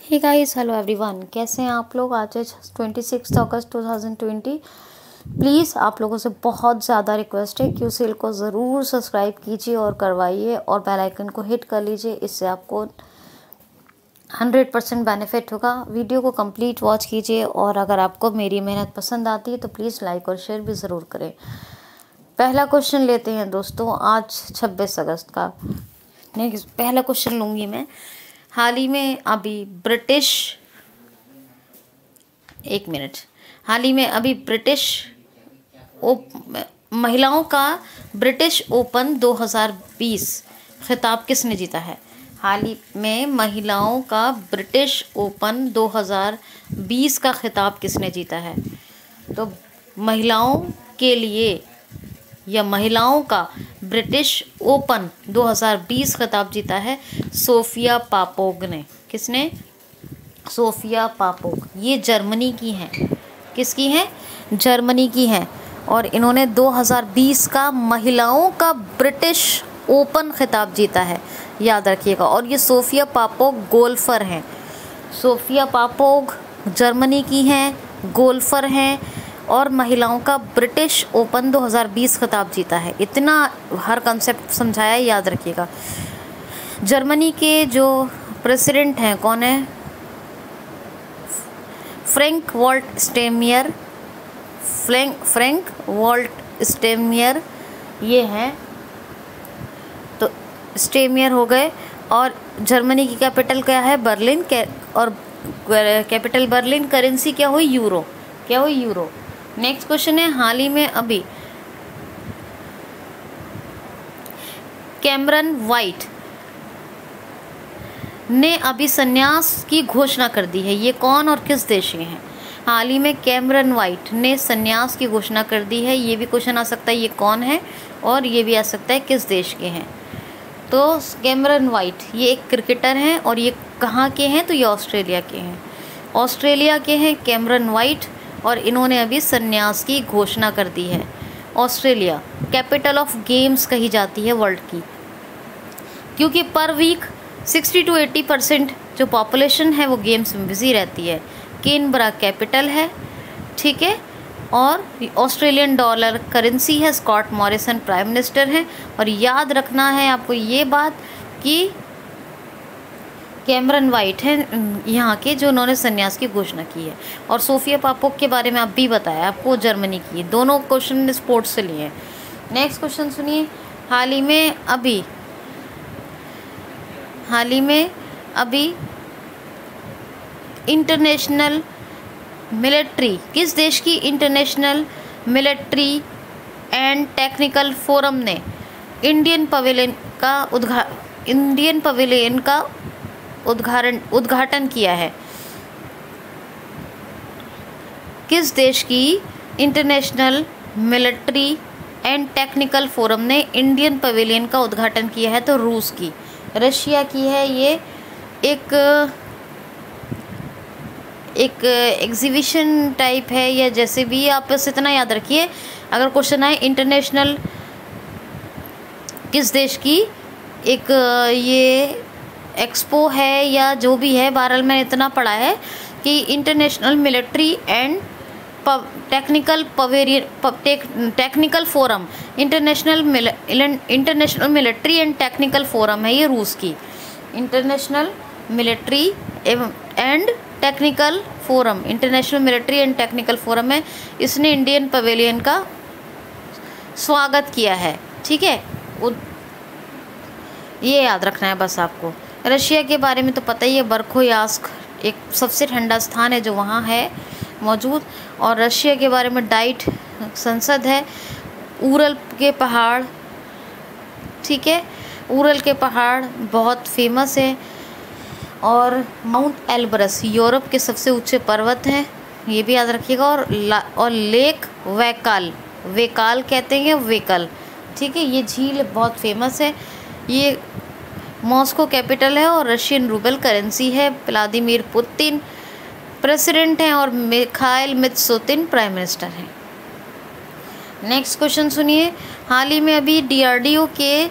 Hey guys, hello everyone, कैसे हैं आप लोग। आज है 26 अगस्त 2020। प्लीज़ आप लोगों से बहुत ज़्यादा रिक्वेस्ट है कि उस चैनल को ज़रूर सब्सक्राइब कीजिए और करवाइए और बेल आइकन को हिट कर लीजिए। इससे आपको 100% बेनिफिट होगा। वीडियो को कंप्लीट वॉच कीजिए और अगर आपको मेरी मेहनत पसंद आती है तो प्लीज़ लाइक और शेयर भी ज़रूर करें। पहला क्वेश्चन लेते हैं दोस्तों, आज 26 अगस्त का। नेक्स्ट पहला क्वेश्चन लूँगी मैं। हाल ही में अभी महिलाओं का ब्रिटिश ओपन 2020 खिताब किसने जीता है। हाल ही में महिलाओं का ब्रिटिश ओपन 2020 का खिताब किसने जीता है। तो महिलाओं के लिए या महिलाओं का ब्रिटिश ओपन 2020 खिताब जीता है सोफिया पापोग ने। किसने? सोफिया पापोग। ये जर्मनी की हैं। किसकी हैं? जर्मनी की हैं। और इन्होंने 2020 का महिलाओं का ब्रिटिश ओपन खिताब जीता है, याद रखिएगा। और ये सोफिया पापोग गोल्फर हैं। सोफिया पापोग जर्मनी की हैं, गोल्फर हैं और महिलाओं का ब्रिटिश ओपन 2020 खिताब जीता है। इतना हर कंसेप्ट समझाया, याद रखिएगा। जर्मनी के जो प्रेसिडेंट हैं, कौन है? फ्रैंक वॉल्ट स्टेमियर ये हैं। तो स्टेमियर हो गए। और जर्मनी की कैपिटल क्या है? बर्लिन। और कैपिटल बर्लिन। करेंसी क्या हुई? यूरो। क्या हुई? यूरो। नेक्स्ट क्वेश्चन है, हाल ही में अभी कैमरन वाइट ने अभी संन्यास की घोषणा कर दी है। ये कौन और किस देश के हैं? हाल ही में कैमरन वाइट ने संन्यास की घोषणा कर दी है। ये भी क्वेश्चन आ सकता है ये कौन है, और ये भी आ सकता है किस देश के हैं। तो कैमरन वाइट ये एक क्रिकेटर हैं और ये कहाँ के हैं? तो ये ऑस्ट्रेलिया के हैं। ऑस्ट्रेलिया के हैं कैमरन वाइट और इन्होंने अभी संन्यास की घोषणा कर दी है। ऑस्ट्रेलिया कैपिटल ऑफ गेम्स कही जाती है वर्ल्ड की, क्योंकि पर वीक 60 to 80% जो पॉपुलेशन है वो गेम्स में बिजी रहती है। कैनबरा कैपिटल है, ठीक है। और ऑस्ट्रेलियन डॉलर करेंसी है। स्कॉट मॉरिसन प्राइम मिनिस्टर हैं। और याद रखना है आपको ये बात कि कैमरन वाइट हैं यहाँ के जो उन्होंने संन्यास की घोषणा की है। और सोफिया पापोग के बारे में अभी बताया आपको, जर्मनी की। दोनों क्वेश्चन स्पोर्ट्स से लिए हैं। नेक्स्ट क्वेश्चन सुनिए, हाल ही में अभी इंटरनेशनल मिलिट्री, किस देश की? International military and technical forum ने इंडियन पवेलियन का उद्घाटन किया है। किस देश की international military and technical forum ने इंडियन पवेलियन का उद्घाटन किया है? तो रूस की। रशिया की है। ये एक एग्जीबिशन टाइप है, या जैसे भी आप बस इतना याद रखिए। अगर क्वेश्चन आए इंटरनेशनल किस देश की, एक ये एक्सपो है या जो भी है, बहरहाल मैंने इतना पढ़ा है कि international military and technical forum, international military and technical forum है ये रूस की। International military and technical forum, international military and technical forum है। इसने इंडियन पवेलियन का स्वागत किया है, ठीक है। ये याद रखना है बस आपको। रशिया के बारे में तो पता ही है, बर्खोयास्क एक सबसे ठंडा स्थान है जो वहाँ है मौजूद। और रशिया के बारे में डाइट संसद है। उरल के पहाड़, ठीक है, उरल के पहाड़ बहुत फेमस है। और माउंट एल्ब्रस यूरोप के सबसे ऊंचे पर्वत हैं, ये भी याद रखिएगा। और लेक वेकाल कहते हैं, वेकल, ठीक है। ये झील बहुत फेमस है। ये मॉस्को कैपिटल है और रशियन रूबल करेंसी है। व्लादिमीर पुतिन प्रेसिडेंट हैं और मिखाइल मित्सोतिन प्राइम मिनिस्टर हैं। नेक्स्ट क्वेश्चन सुनिए, हाल ही में अभी DRDO के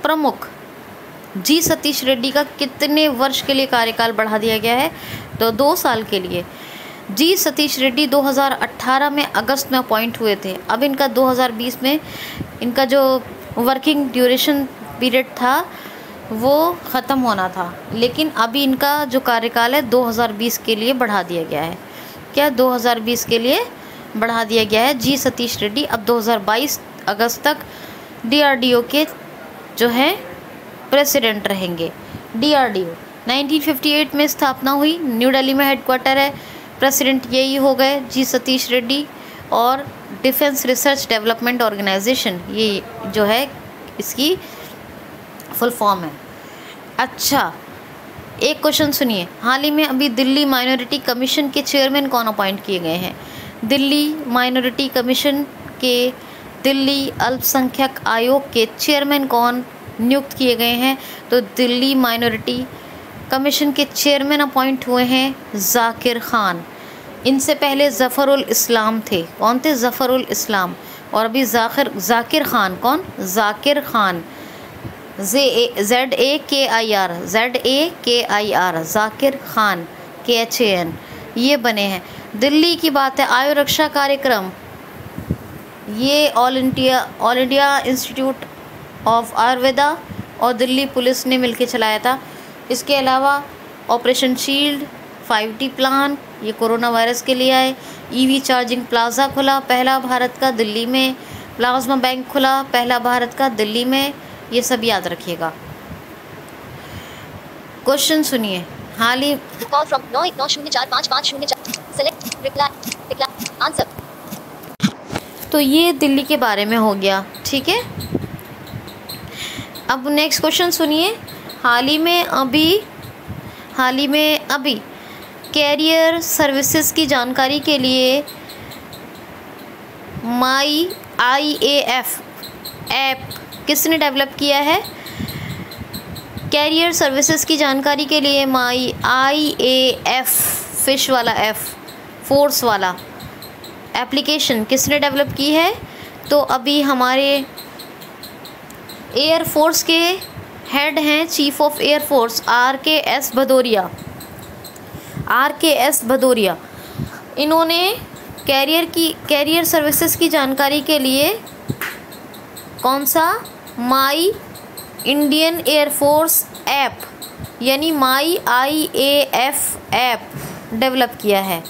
प्रमुख जी सतीश रेड्डी का कितने वर्ष के लिए कार्यकाल बढ़ा दिया गया है? तो 2 साल के लिए। जी सतीश रेड्डी 2018 में अगस्त में अपॉइंट हुए थे। अब इनका 2020 में इनका जो वर्किंग ड्यूरेशन पीरियड था वो ख़त्म होना था, लेकिन अभी इनका जो कार्यकाल है 2020 के लिए बढ़ा दिया गया है। क्या 2020 के लिए बढ़ा दिया गया है? जी सतीश रेड्डी अब 2022 अगस्त तक DRDO के जो है प्रेसिडेंट रहेंगे। DRDO 1958 में स्थापना हुई, न्यू दिल्ली में हेडक्वार्टर है, प्रेसिडेंट यही हो गए जी सतीश रेड्डी। और डिफेंस रिसर्च डेवलपमेंट ऑर्गेनाइजेशन ये जो है इसकी फुल फॉर्म है। अच्छा, एक क्वेश्चन सुनिए, हाल ही में अभी दिल्ली माइनॉरिटी कमीशन के चेयरमैन कौन अपॉइंट किए गए हैं? दिल्ली माइनॉरिटी कमीशन के दिल्ली अल्पसंख्यक आयोग के चेयरमैन कौन नियुक्त किए गए हैं? तो दिल्ली माइनॉरिटी कमीशन के चेयरमैन अपॉइंट हुए हैं जाकिर खान। इनसे पहले ज़फ़रुल इस्लाम थे। कौन थे? ज़फ़रुल इस्लाम। और अभी जाकिर खान। कौन? जाकिर खान। ZAKIR जाकिर खान KHAN ये बने हैं। दिल्ली की बात है, आयु रक्षा कार्यक्रम ये all India institute of Ayurveda और दिल्ली पुलिस ने मिलकर चलाया था। इसके अलावा ऑपरेशन शील्ड 5T प्लान ये कोरोना वायरस के लिए आए। EV चार्जिंग प्लाज़ा खुला पहला भारत का दिल्ली में। प्लाज्मा बैंक खुला पहला भारत का दिल्ली में। ये सब याद रखिएगा। क्वेश्चन सुनिए, हाल ही call from 910455504 select reply answer. तो ये दिल्ली के बारे में हो गया, ठीक है। अब नेक्स्ट क्वेश्चन सुनिए, हाल ही में अभी कैरियर सर्विसेज की जानकारी के लिए माई IAF ऐप किसने डेवलप किया है? कैरियर सर्विसेज की जानकारी के लिए माई IAF फिश वाला F फोर्स वाला एप्लीकेशन किसने डेवलप की है? तो अभी हमारे एयर फोर्स के हेड हैं chief of air force RKS Bhadauria. इन्होंने कैरियर सर्विसेज की जानकारी के लिए कौन सा माई इंडियन एयरफोर्स ऐप यानी माई IAF ऐप डेवलप किया है।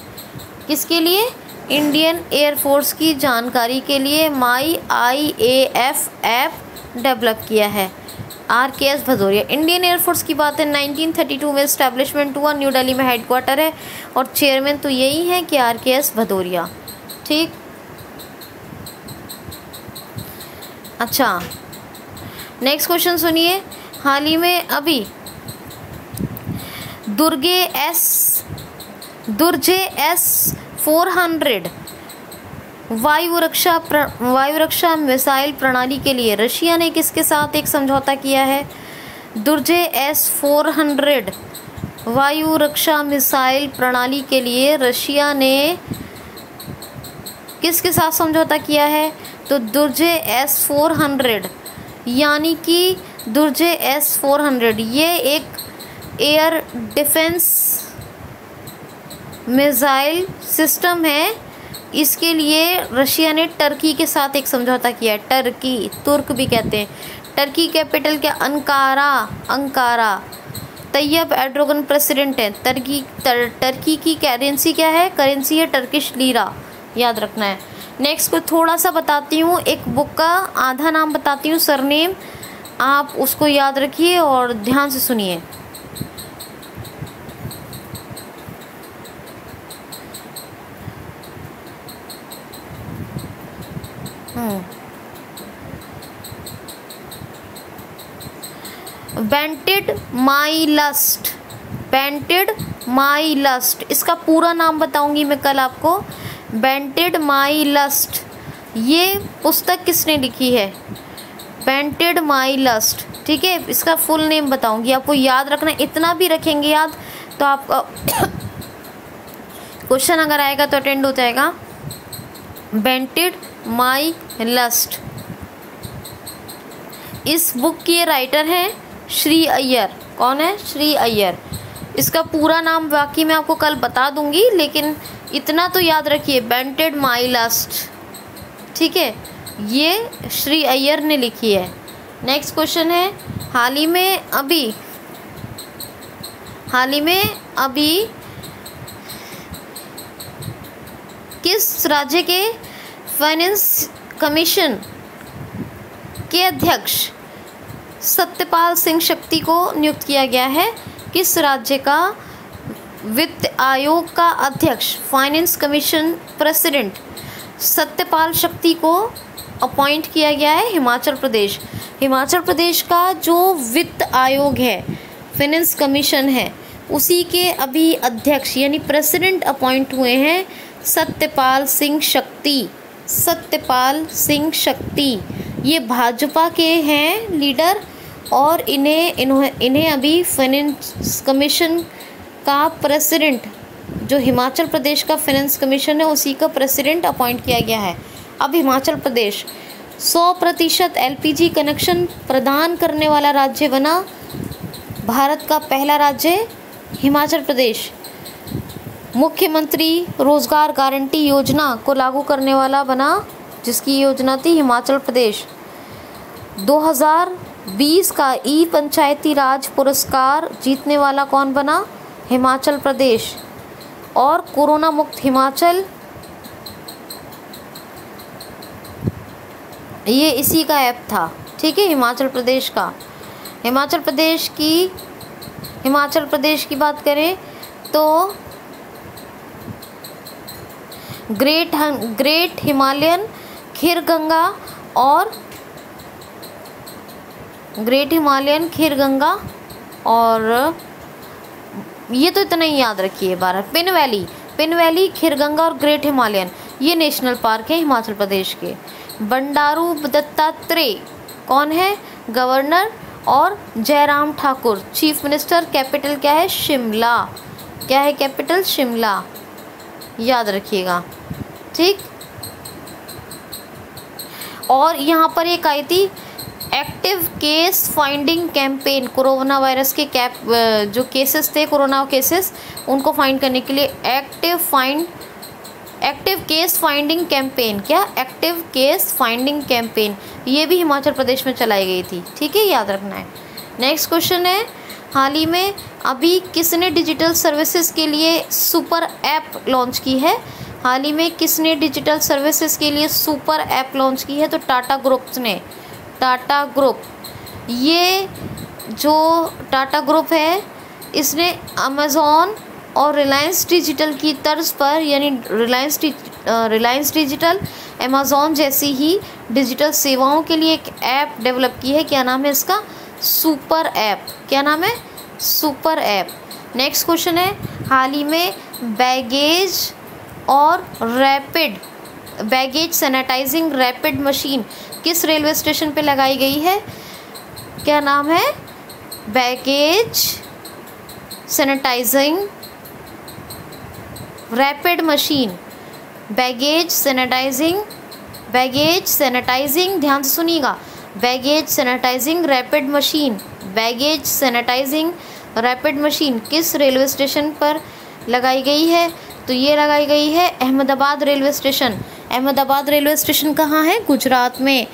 किसके लिए? इंडियन एयरफोर्स की जानकारी के लिए माई IAF ऐप डेवलप किया है RKS भदौरिया। इंडियन एयरफोर्स की बात है 1932 में इस्टेब्लिशमेंट हुआ, न्यू दिल्ली में हेडक्वार्टर है और चेयरमैन तो यही है कि RKS भदौरिया, ठीक। अच्छा, नेक्स्ट क्वेश्चन सुनिए, हाल ही में अभी दुर्जे S-400 वायु रक्षा मिसाइल प्रणाली के लिए रशिया ने किसके साथ एक समझौता किया है? दुर्जे S-400 वायु रक्षा मिसाइल प्रणाली के लिए रशिया ने किसके साथ समझौता किया है? तो दुर्जे S-400 यानी कि दुर्जे S-400 ये एक एयर डिफेंस मिसाइल सिस्टम है। इसके लिए रशिया ने टर्की के साथ एक समझौता किया है। टर्की, तुर्क भी कहते हैं। टर्की कैपिटल क्या? अंकारा। तैयब एर्डोगन प्रेसिडेंट है। टर्की की करेंसी क्या है? करेंसी है टर्किश लीरा, याद रखना है। नेक्स्ट को थोड़ा सा बताती हूँ, एक बुक का आधा नाम बताती हूँ, सरनेम, आप उसको याद रखिए और ध्यान से सुनिए। बेंटेड माई लस्ट, इसका पूरा नाम बताऊंगी मैं कल आपको। बेंटेड माई लस्ट ये पुस्तक किसने लिखी है? बेंटेड माई लस्ट, ठीक है। इसका फुल नेम बताऊंगी, आपको याद रखना। इतना भी रखेंगे याद तो आपका क्वेश्चन अगर आएगा तो अटेंड हो जाएगा। बेंटेड माई लस्ट, इस बुक के राइटर हैं श्री अय्यर। कौन है? श्री अय्यर। इसका पूरा नाम बाकी मैं आपको कल बता दूंगी, लेकिन इतना तो याद रखिए, बेंटेड माई लास्ट। ठीक है, ये श्री अय्यर ने लिखी है। नेक्स्ट क्वेश्चन है, हाल ही में अभी किस राज्य के फाइनेंस कमीशन के अध्यक्ष सत्यपाल सिंह शक्ति को नियुक्त किया गया है? किस राज्य का वित्त आयोग का अध्यक्ष, फाइनेंस कमीशन प्रेसिडेंट सत्यपाल शक्ति को अपॉइंट किया गया है? हिमाचल प्रदेश। हिमाचल प्रदेश का जो वित्त आयोग है, फाइनेंस कमीशन है, उसी के अभी अध्यक्ष यानी प्रेसिडेंट अपॉइंट हुए हैं सत्यपाल सिंह शक्ति। सत्यपाल सिंह शक्ति ये भाजपा के हैं लीडर, और इन्हें अभी फाइनेंस कमीशन का प्रेसिडेंट, जो हिमाचल प्रदेश का फाइनेंस कमीशन है उसी का प्रेसिडेंट अपॉइंट किया गया है। अब हिमाचल प्रदेश 100% LPG कनेक्शन प्रदान करने वाला राज्य बना। भारत का पहला राज्य हिमाचल प्रदेश। मुख्यमंत्री रोजगार गारंटी योजना को लागू करने वाला बना, जिसकी योजना थी हिमाचल प्रदेश। 2020 का ई पंचायती राज पुरस्कार जीतने वाला कौन बना? हिमाचल प्रदेश। और कोरोना मुक्त हिमाचल, ये इसी का ऐप था। ठीक है, हिमाचल प्रदेश का। हिमाचल प्रदेश की बात करें तो ग्रेट हिमालयन खीरगंगा और ये तो इतना ही याद रखिए। 12 पिन वैली, खीरगंगा और ग्रेट हिमालयन, ये नेशनल पार्क है हिमाचल प्रदेश के। बंडारू दत्तात्रेय कौन है? गवर्नर। और Jairam Thakur chief minister. Capital क्या है? शिमला। क्या है कैपिटल? शिमला, याद रखिएगा। ठीक, और यहाँ पर एक आई थी active case finding campaign. Corona virus के जो केसेस थे, कोरोना केसेस, उनको फाइंड करने के लिए एक्टिव केस फाइंडिंग कैंपेन। क्या? एक्टिव केस फाइंडिंग कैंपेन, ये भी हिमाचल प्रदेश में चलाई गई थी। ठीक है, याद रखना है। नेक्स्ट क्वेश्चन है, हाल ही में अभी किसने डिजिटल सर्विसेज के लिए सुपर ऐप लॉन्च की है? हाल ही में किसने डिजिटल सर्विसेज के लिए सुपर ऐप लॉन्च की है? तो टाटा ग्रुप ने। टाटा ग्रुप, ये जो टाटा ग्रुप है, इसने अमेज़ॉन और रिलायंस डिजिटल की तर्ज पर, यानी रिलायंस डिजिटल अमेज़ॉन जैसी ही डिजिटल सेवाओं के लिए एक ऐप डेवलप की है। क्या नाम है इसका? Super app. क्या नाम है? Super app. नेक्स्ट क्वेश्चन है, हाल ही में बैगेज सैनिटाइजिंग रैपिड मशीन किस रेलवे स्टेशन पे लगाई गई है? क्या नाम है? Baggage sanitising rapid machine. Baggage sanitising, ध्यान से सुनिएगा, बैगेज सैनिटाइजिंग रैपिड मशीन किस रेलवे स्टेशन पर लगाई गई है? तो ये लगाई गई है Ahmedabad railway station. Ahmedabad railway station कहाँ है? गुजरात में।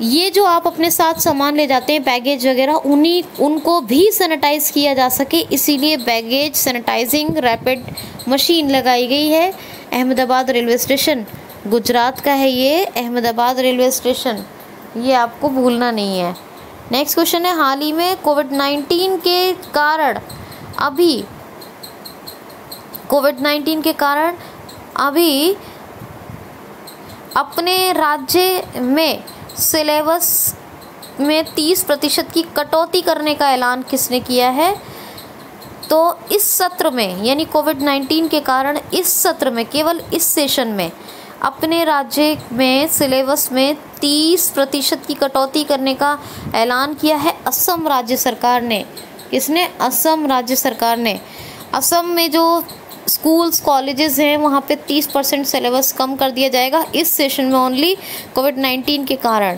ये जो आप अपने साथ सामान ले जाते हैं, बैगेज वगैरह, उनको भी सैनिटाइज किया जा सके, इसीलिए बैगेज सैनिटाइजिंग रैपिड मशीन लगाई गई है। अहमदाबाद रेलवे स्टेशन गुजरात का है ये अहमदाबाद रेलवे स्टेशन, ये आपको भूलना नहीं है। नेक्स्ट क्वेश्चन है, हाल ही में कोविड-19 के कारण अभी अपने राज्य में सिलेबस में 30% की कटौती करने का ऐलान किसने किया है? तो इस सत्र में, यानी कोविड-19 के कारण इस सत्र में, केवल इस सेशन में अपने राज्य में सिलेबस में 30% की कटौती करने का ऐलान किया है असम राज्य सरकार ने। किसने? असम राज्य सरकार ने। असम में जो स्कूल्स कॉलेजेस हैं वहाँ पे 30% सिलेबस कम कर दिया जाएगा इस सेशन में ओनली, कोविड-19 के कारण।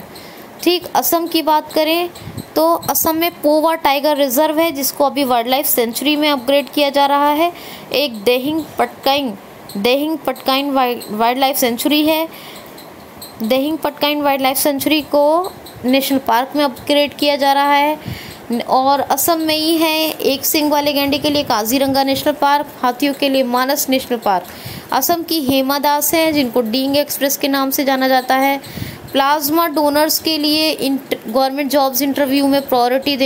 ठीक, असम की बात करें तो असम में पोवा टाइगर रिजर्व है जिसको अभी वाइल्ड लाइफ सेंचुरी में अपग्रेड किया जा रहा है। एक देहिंग पटकाइन वाइल्ड लाइफ सेंचुरी है। देहिंग पटकाइन वाइल्ड लाइफ सेंचुरी को नेशनल पार्क में अपग्रेड किया जा रहा है। और असम में ही है एक सींग वाले गैंडे के लिए काजीरंगा नेशनल पार्क, हाथियों के लिए मानस नेशनल पार्क। असम की हेमा दास हैं जिनको डींग एक्सप्रेस के नाम से जाना जाता है। प्लाज्मा डोनर्स के लिए गवर्नमेंट जॉब्स इंटरव्यू में प्रायोरिटी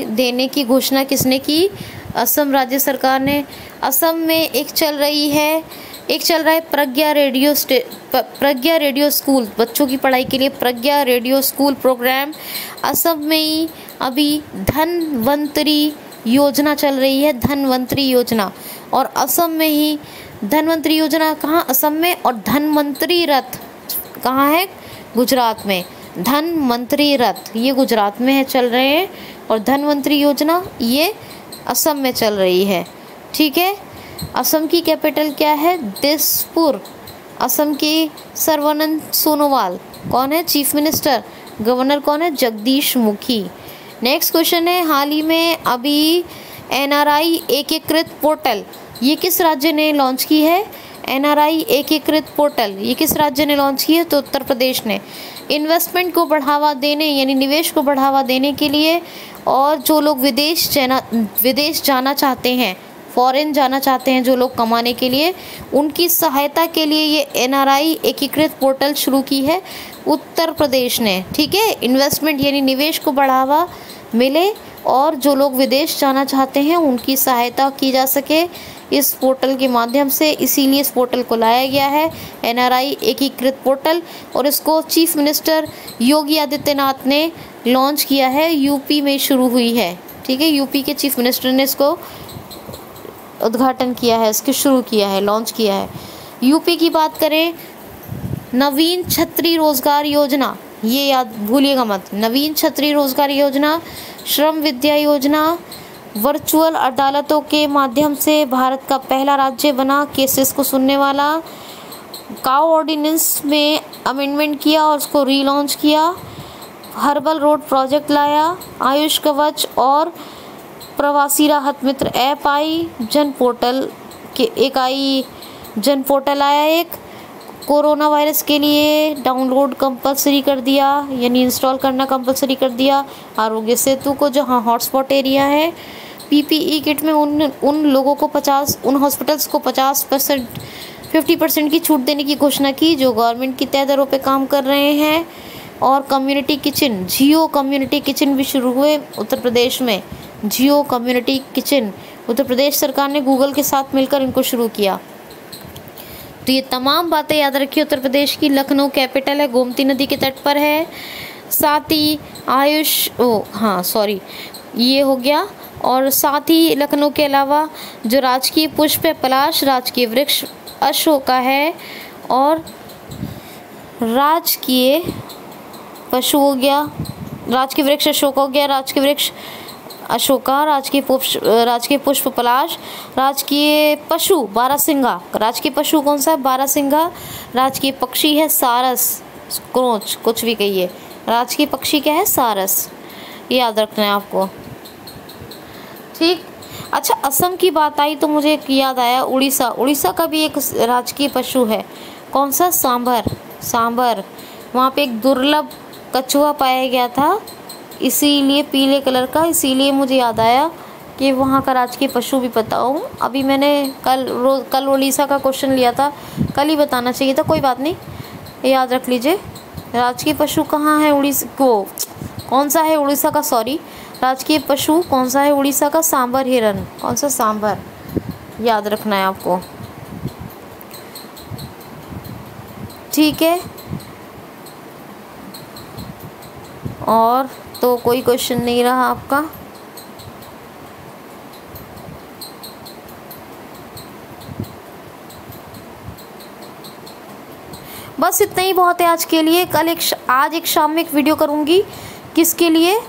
देने की घोषणा किसने की? असम राज्य सरकार ने। असम में एक चल रहा है प्रज्ञा रेडियो स्कूल, बच्चों की पढ़ाई के लिए प्रज्ञा रेडियो स्कूल प्रोग्राम। असम में ही अभी धनवंतरी योजना चल रही है, धनवंतरी योजना। और असम में ही धनवंतरी योजना कहाँ? असम में। और धनवंतरी रथ कहाँ है? गुजरात में। धनवंतरी रथ ये गुजरात में है, चल रहे हैं। और धनवंतरी योजना ये असम में चल रही है। ठीक है। असम की कैपिटल क्या है? दिसपुर। असम के सर्बानंद सोनोवाल कौन है? Chief minister. गवर्नर कौन है? जगदीश मुखी। नेक्स्ट क्वेश्चन है, हाल ही में अभी NRI एकीकृत पोर्टल ये किस राज्य ने लॉन्च की है? NRI एकीकृत पोर्टल ये किस राज्य ने लॉन्च की है? तो उत्तर प्रदेश ने। इन्वेस्टमेंट को बढ़ावा देने यानी निवेश को बढ़ावा देने के लिए और जो लोग विदेश जाना चाहते हैं, फॉरेन जाना चाहते हैं जो लोग कमाने के लिए, उनकी सहायता के लिए ये NRI एकीकृत पोर्टल शुरू की है उत्तर प्रदेश ने। ठीक है। इन्वेस्टमेंट यानी निवेश को बढ़ावा मिले और जो लोग विदेश जाना चाहते हैं उनकी सहायता की जा सके इस पोर्टल के माध्यम से, इसीलिए इस पोर्टल को लाया गया है NRI एकीकृत पोर्टल। और इसको चीफ मिनिस्टर योगी आदित्यनाथ ने लॉन्च किया है, यूपी में शुरू हुई है। ठीक है। यूपी के चीफ मिनिस्टर ने इसको उद्घाटन किया है, इसको शुरू किया है, लॉन्च किया है। यूपी की बात करें, नवीन छत्री रोजगार योजना ये याद भूलिएगा मत, नवीन छत्री रोजगार योजना, श्रम विद्या योजना, वर्चुअल अदालतों के माध्यम से भारत का पहला राज्य बना केसेस को सुनने वाला, काउ ऑर्डिनेंस में अमेंडमेंट किया और उसको रीलॉन्च किया, हर्बल रोड प्रोजेक्ट लाया, आयुष कवच और प्रवासी राहत मित्र ऐप आई, जन पोर्टल आया, एक कोरोना वायरस के लिए डाउनलोड कंपलसरी कर दिया यानी इंस्टॉल करना कंपलसरी कर दिया आरोग्य सेतु को, जहां हॉटस्पॉट एरिया है। PPE किट में उन लोगों को उन हॉस्पिटल्स को 50% की छूट देने की घोषणा की जो गवर्नमेंट की तय दरों पे काम कर रहे हैं। और कम्युनिटी किचन, जियो कम्युनिटी किचन भी शुरू हुए उत्तर प्रदेश में। जियो कम्युनिटी किचन उत्तर प्रदेश सरकार ने गूगल के साथ मिलकर इनको शुरू किया। तो ये तमाम बातें याद रखिए उत्तर प्रदेश की। लखनऊ कैपिटल है, गोमती नदी के तट पर है। साथ ही ये हो गया। और साथ ही लखनऊ के अलावा जो राजकीय पुष्प है पलाश, राजकीय वृक्ष अशोका है, और राजकीय पशु हो गया, राजकीय वृक्ष अशोक हो गया, राजकीय वृक्ष अशोका, राजकीय पुष्प पलाश, राजकीय पशु बारहसिंगा। राजकीय पशु कौन सा है? बारहसिंगा। राजकीय पक्षी है सारस, क्रोच, कुछ भी कहिए। राजकीय पक्षी क्या है? सारस। ये याद रखना है आपको। ठीक। अच्छा, असम की बात आई तो मुझे एक याद आया, उड़ीसा का भी एक राजकीय पशु है। कौन सा? सांभर। वहाँ पे एक दुर्लभ कछुआ पाया गया था, इसीलिए पीले कलर का, इसीलिए मुझे याद आया कि वहाँ का राजकीय पशु भी बताऊँ। अभी मैंने कल उड़ीसा का क्वेश्चन लिया था, कल ही बताना चाहिए था, कोई बात नहीं, याद रख लीजिए। राजकीय पशु कहाँ है उड़ीसा को? कौन सा है उड़ीसा का? सॉरी, राजकीय पशु कौन सा है उड़ीसा का? सांभर हिरन। कौन सा? सांभर। याद रखना है आपको। ठीक है। और तो कोई क्वेश्चन नहीं रहा आपका? बस इतना ही बहुत है आज के लिए। आज एक शाम में एक वीडियो करूँगी। किसके लिए?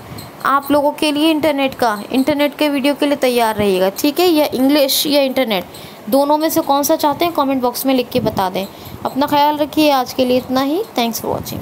आप लोगों के लिए, इंटरनेट के वीडियो के लिए तैयार रहिएगा। ठीक है। या इंग्लिश या इंटरनेट, दोनों में से कौन सा चाहते हैं कमेंट बॉक्स में लिख के बता दें। अपना ख्याल रखिए। आज के लिए इतना ही। Thanks for watching.